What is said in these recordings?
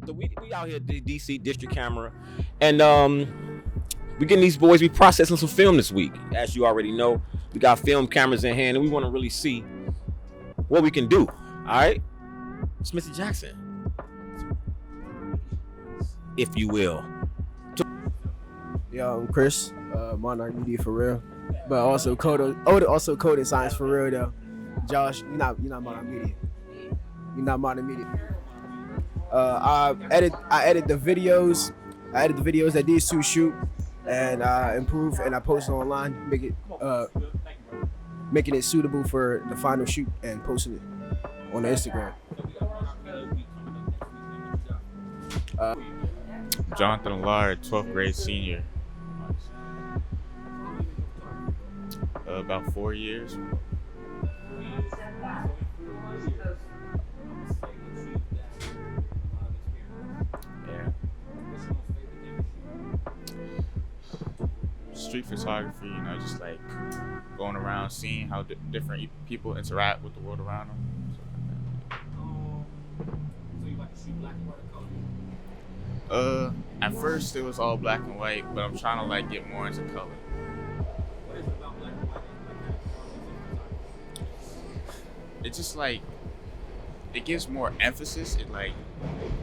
So we out here at the DC District Camera, and we getting these boys. We processing some film this week, as you already know. We got film cameras in hand, and we want to really see what we can do. All right, it's Mr. Jackson, if you will. Yo, I'm Chris, Monarch Media for real, but also coding science for real though. Josh, you're not Monarch Media. You're not Monarch Media. I edit the videos. I edit the videos that these two shoot, and improve and I post it online, making it suitable for the final shoot and posting it on the Instagram. Jonathan Allard, 12th grade senior. About 4 years. Yeah. Street photography, just like going around seeing how different people interact with the world around them. At first it was all black and white, but I'm trying to like get more into color. It's just like it gives more emphasis. It like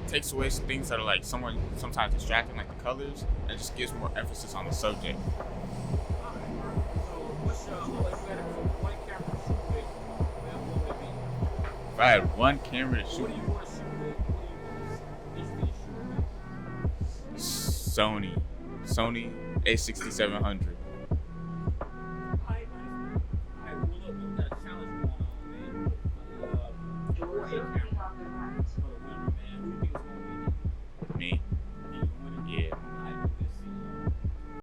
takes away some things that are like sometimes distracting, like the colors, and just gives more emphasis on the subject. If I had one camera to shoot, Sony A6700.